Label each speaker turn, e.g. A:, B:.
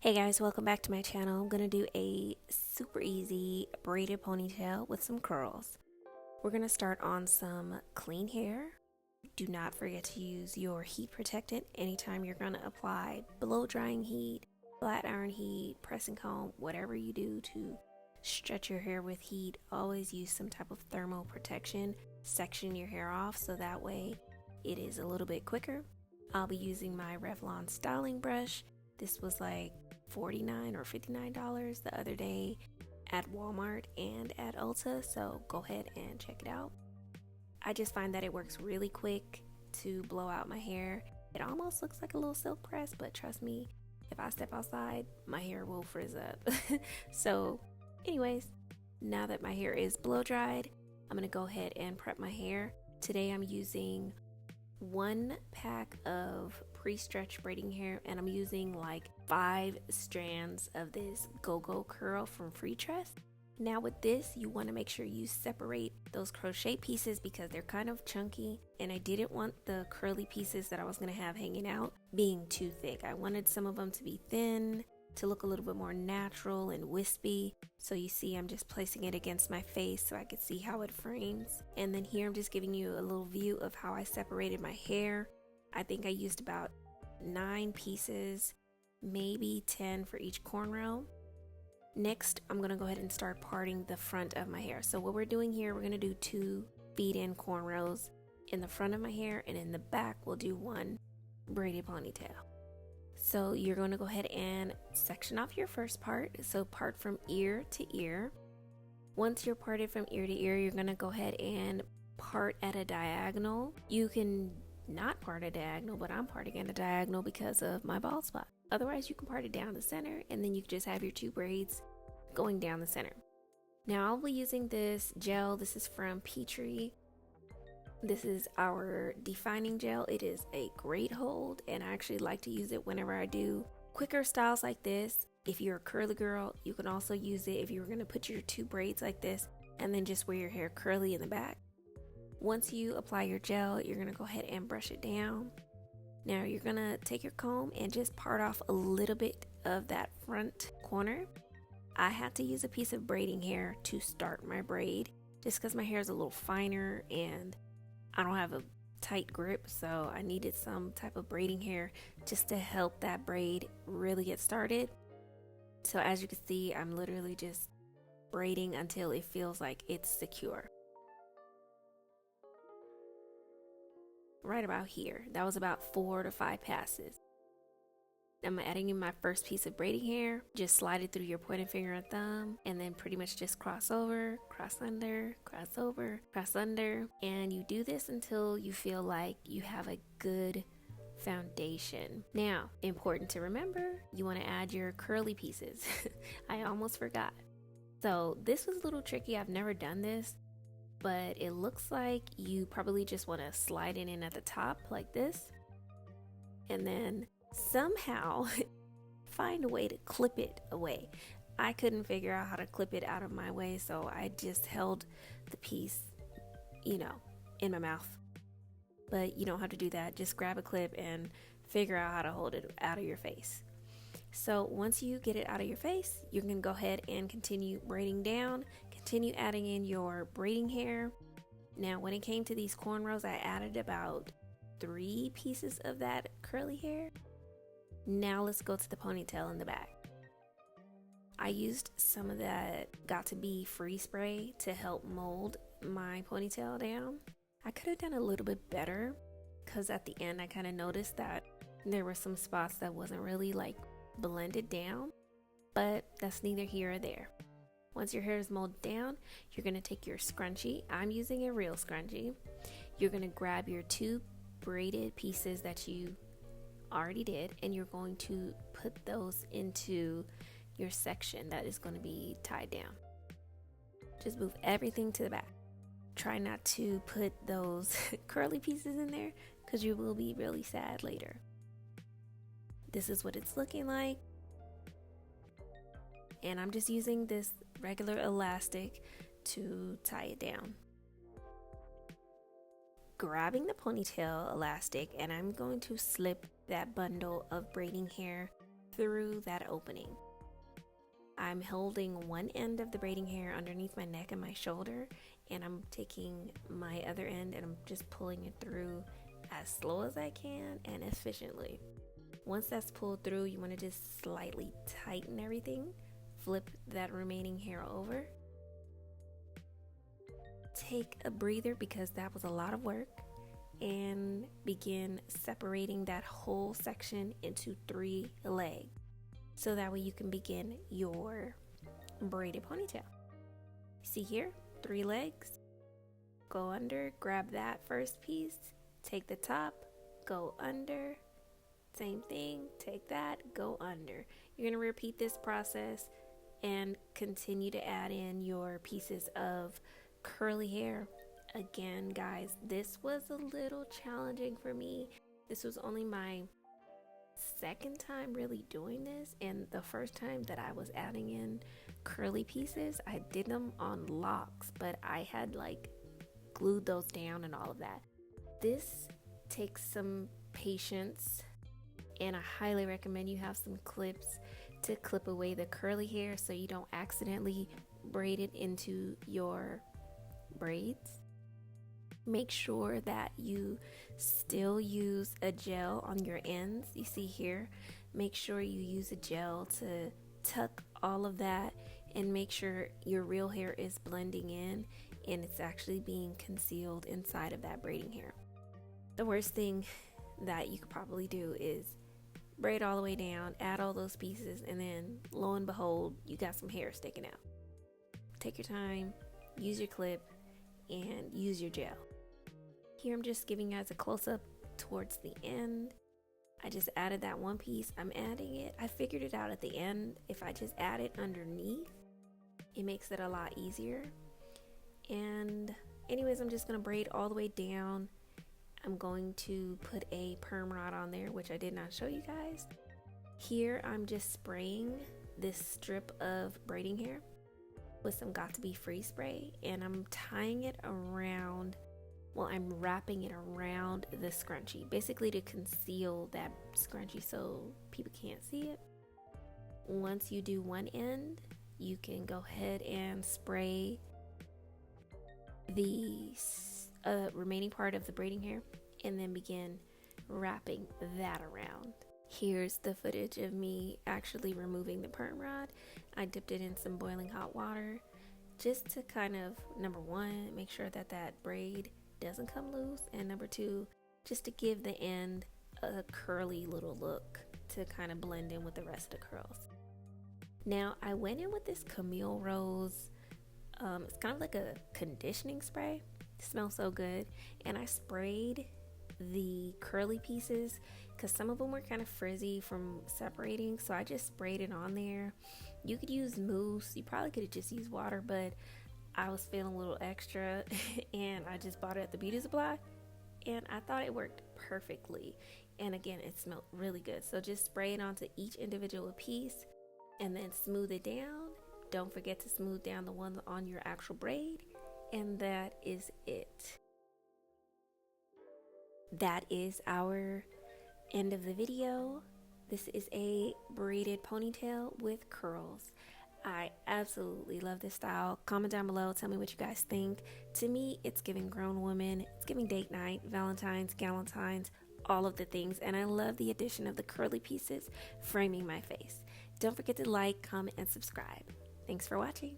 A: Hey guys, welcome back to my channel. I'm gonna do a super easy braided ponytail with some curls. We're gonna start on some clean hair. Do not forget to use your heat protectant anytime you're gonna apply blow drying heat, flat iron heat, press and comb, whatever you do to stretch your hair with heat. Always use some type of thermal protection. Section your hair off so that way it is a little bit quicker. I'll be using my Revlon styling brush. This was like $49 or $59 the other day at Walmart and at Ulta, so go ahead and check it out. I just find that it works really quick to blow out my hair. It almost looks like a little silk press, but trust me, if I step outside, my hair will frizz up. So anyways, now that my hair is blow dried, I'm gonna go ahead and prep my hair. Today I'm using 1 pack of pre-stretch braiding hair, and I'm using like 5 strands of this go-go curl from Freetress. Now with this, you want to make sure you separate those crochet pieces because they're kind of chunky, and I didn't want the curly pieces that I was going to have hanging out being too thick. I wanted some of them to be thin, to look a little bit more natural and wispy. So you see I'm just placing it against my face so I could see how it frames. And then here I'm just giving you a little view of how I separated my hair. I think I used about 9 pieces, maybe 10 for each cornrow. Next, I'm going to go ahead and start parting the front of my hair. So what we're doing here, we're going to do 2 feed-in cornrows in the front of my hair, and in the back we'll do 1 braided ponytail. So you're going to go ahead and section off your first part. So part from ear to ear. Once you're parted from ear to ear, you're going to go ahead and part at a diagonal. You can not part a diagonal, but I'm parting at a diagonal because of my bald spot. Otherwise, you can part it down the center, and then you can just have your 2 braids going down the center. Now I'll be using this gel. This is from Petrie. This is our defining gel. It is a great hold, and I actually like to use it whenever I do quicker styles like this. If you're a curly girl, you can also use it if you were going to put your 2 braids like this and then just wear your hair curly in the back. Once you apply your gel, you're going to go ahead and brush it down. Now you're going to take your comb and just part off a little bit of that front corner. I had to use a piece of braiding hair to start my braid just because my hair is a little finer and I don't have a tight grip, so I needed some type of braiding hair just to help that braid really get started. So as you can see, I'm literally just braiding until it feels like it's secure. Right about here. That was about 4 to 5 passes. I'm adding in my first piece of braiding hair. Just slide it through your pointer finger and thumb, and then pretty much just cross over, cross under, cross over, cross under. And you do this until you feel like you have a good foundation. Now, important to remember, you want to add your curly pieces. I almost forgot. So this was a little tricky. I've never done this, but it looks like you probably just want to slide it in at the top like this, and then somehow find a way to clip it away. I couldn't figure out how to clip it out of my way, so I just held the piece, in my mouth. But you don't have to do that. Just grab a clip and figure out how to hold it out of your face. So once you get it out of your face, you can go ahead and continue braiding down, continue adding in your braiding hair. Now when it came to these cornrows, I added about 3 pieces of that curly hair. Now let's go to the ponytail in the back. I used some of that Got To Be free spray to help mold my ponytail down. I could have done a little bit better because at the end I kind of noticed that there were some spots that wasn't really like blended down, but that's neither here or there. Once your hair is molded down, you're going to take your scrunchie. I'm using a real scrunchie. You're going to grab your 2 braided pieces that you already did, and you're going to put those into your section that is going to be tied down. Just move everything to the back. Try not to put those curly pieces in there because you will be really sad later. This is what it's looking like, and I'm just using this regular elastic to tie it down. Grabbing the ponytail elastic, and I'm going to slip that bundle of braiding hair through that opening. I'm holding one end of the braiding hair underneath my neck and my shoulder, and I'm taking my other end and I'm just pulling it through as slow as I can and efficiently. Once that's pulled through, you want to just slightly tighten everything, flip that remaining hair over, take a breather because that was a lot of work, and begin separating that whole section into 3 legs. So that way you can begin your braided ponytail. See here, 3 legs. Go under, grab that first piece, take the top, go under. Same thing, take that, go under. You're gonna repeat this process and continue to add in your pieces of curly hair. Again, guys, this was a little challenging for me. This was only my second time really doing this, and the first time that I was adding in curly pieces, I did them on locks, but I had like glued those down and all of that. This takes some patience, and I highly recommend you have some clips to clip away the curly hair so you don't accidentally braid it into your braids. Make sure that you still use a gel on your ends. You see here, make sure you use a gel to tuck all of that and make sure your real hair is blending in and it's actually being concealed inside of that braiding hair. The worst thing that you could probably do is braid all the way down, add all those pieces, and then lo and behold, you got some hair sticking out. Take your time, use your clip, and use your gel. Here I'm just giving you guys a close-up towards the end. I just added that one piece. I'm adding it. I figured it out at the end. If I just add it underneath, it makes it a lot easier. And anyways, I'm just going to braid all the way down. I'm going to put a perm rod on there, which I did not show you guys. Here I'm just spraying this strip of braiding hair with some Got To Be Free spray, and I'm tying it around, well, I'm wrapping it around the scrunchie, basically to conceal that scrunchie so people can't see it. Once you do one end, you can go ahead and spray the remaining part of the braiding hair and then begin wrapping that around. Here's the footage of me actually removing the perm rod. I dipped it in some boiling hot water just to kind of, number one, make sure that that braid doesn't come loose, and number two, just to give the end a curly little look to kind of blend in with the rest of the curls. Now I went in with this Camille Rose, it's kind of like a conditioning spray. It smells so good, and I sprayed the curly pieces because some of them were kind of frizzy from separating, so I just sprayed it on there. You could use mousse, you probably could have just used water, but I was feeling a little extra and I just bought it at the beauty supply, and I thought it worked perfectly. And again, it smelled really good. So just spray it onto each individual piece and then smooth it down. Don't forget to smooth down the one on your actual braid, and that is it. That is our end of the video. This is a braided ponytail with curls. I absolutely love this style. Comment down below, tell me what you guys think. To me, it's giving grown woman, it's giving date night, Valentines, Galentines, all of the things, and I love the addition of the curly pieces framing my face. Don't forget to like, comment, and subscribe. Thanks for watching.